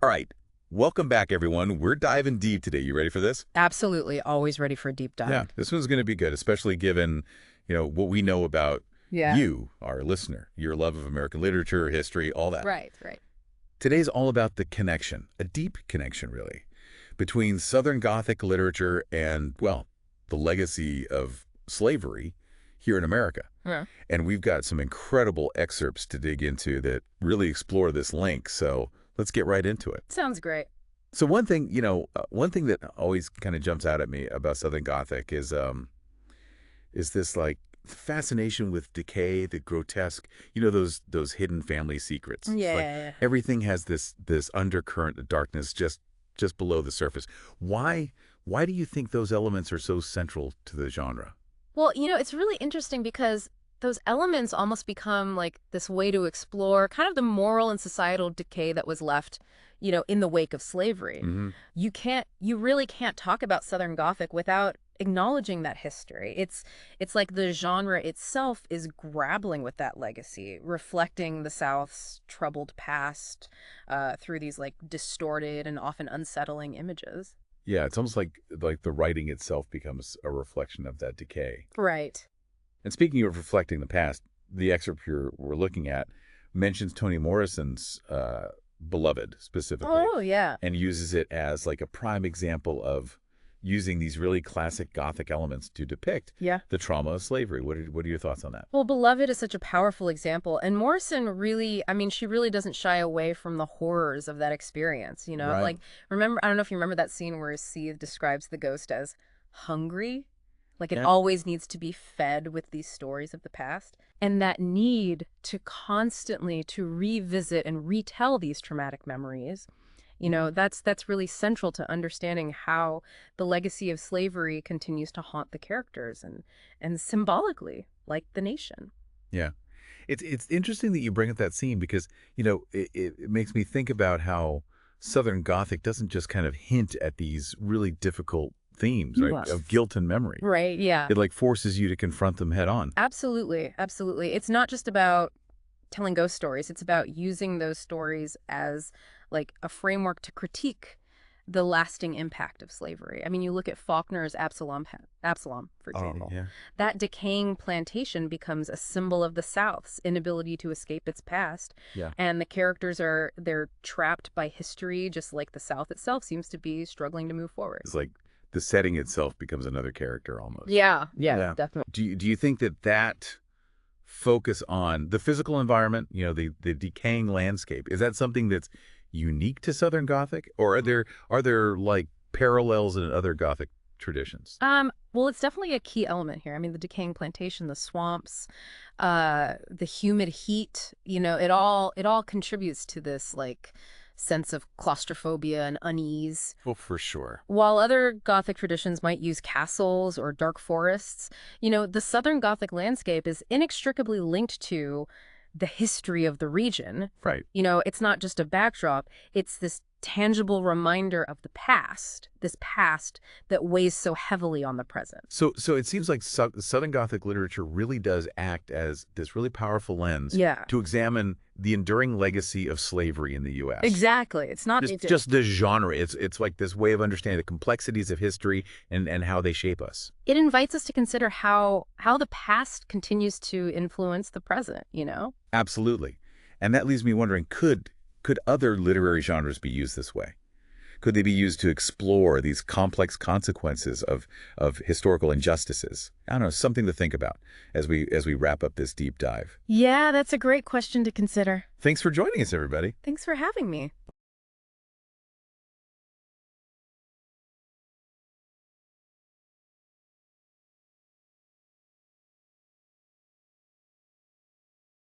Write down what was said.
All right. Welcome back, everyone. We're diving deep today. You ready for this? Absolutely. Always ready for a deep Yeah. dive. This one's going to be good, especially given, what we know about Yeah. you, our listener, your love of American literature, history, all that. Right, right. Today's all about the connection, a deep connection, really, between Southern Gothic literature and, well, the legacy of slavery here in America. Yeah. And we've got some incredible excerpts to dig into that really explore this link. So let's get right into it. Sounds great. So one thing that always kind of jumps out at me about Southern Gothic is this like fascination with decay, the grotesque, those hidden family secrets. It's like Yeah. everything has this undercurrent of darkness just below the surface. Why do you think those elements are so central to the genre? Well, it's really interesting because those elements almost become like this way to explore kind of the moral and societal decay that was left, in the wake of slavery. Hmm. You really can't talk about Southern Gothic without acknowledging that history. It's like the genre itself is grappling with that legacy, reflecting the South's troubled past through these like distorted and often unsettling images. Yeah, it's almost like the writing itself becomes a reflection of that decay. Right. And speaking of reflecting the past, the excerpt we're looking at mentions Toni Morrison's Beloved specifically, Oh, yeah. and uses it as like a prime example of using these really classic Gothic elements to depict Yeah. the trauma of slavery. What are your thoughts on that? Well, Beloved is such a powerful example. And Morrison really, I mean, she really doesn't shy away from the horrors of that experience. Right. Like, I don't know if you remember that scene where Sethe describes the ghost as hungry. Like, it Yeah. always needs to be fed with these stories of the past. And that need to constantly to revisit and retell these traumatic memories. That's really central to understanding how the legacy of slavery continues to haunt the characters and symbolically, like the nation. Yeah. It's interesting that you bring up that scene because, it makes me think about how Southern Gothic doesn't just kind of hint at these really difficult themes, right, Yes. of guilt and memory. Right, yeah. It like forces you to confront them head on. Absolutely, absolutely. It's not just about telling ghost stories. It's about using those stories as like a framework to critique the lasting impact of slavery. I mean, you look at Faulkner's Absalom, for example. Yeah. That decaying plantation becomes a symbol of the South's inability to escape its past. Yeah. And the characters they're trapped by history, just like the South itself seems to be struggling to move forward. It's like the setting itself becomes another character almost. Yeah, Yeah. definitely. Do you think that focus on the physical environment, the decaying landscape, is that something that's unique to Southern Gothic, or are there like parallels in other Gothic traditions? Well, it's definitely a key element here. I mean, the decaying plantation, the swamps, the humid heat, it all contributes to this like sense of claustrophobia and unease. Well, for sure. While other Gothic traditions might use castles or dark forests, the Southern Gothic landscape is inextricably linked to the history of the region. Right. It's not just a backdrop, it's this tangible reminder of the past, this past that weighs so heavily on the present. So it seems like Southern Gothic literature really does act as this really powerful lens Yeah. to examine the enduring legacy of slavery in the U.S. Exactly. It's not Just the genre. It's like this way of understanding the complexities of history and how they shape us. it invites us to consider how the past continues to influence the present. Absolutely. And that leaves me wondering, could other literary genres be used this way? Could they be used to explore these complex consequences of historical injustices? I don't know, something to think about as we wrap up this deep dive. Yeah, that's a great question to consider. Thanks for joining us, everybody. Thanks for having me.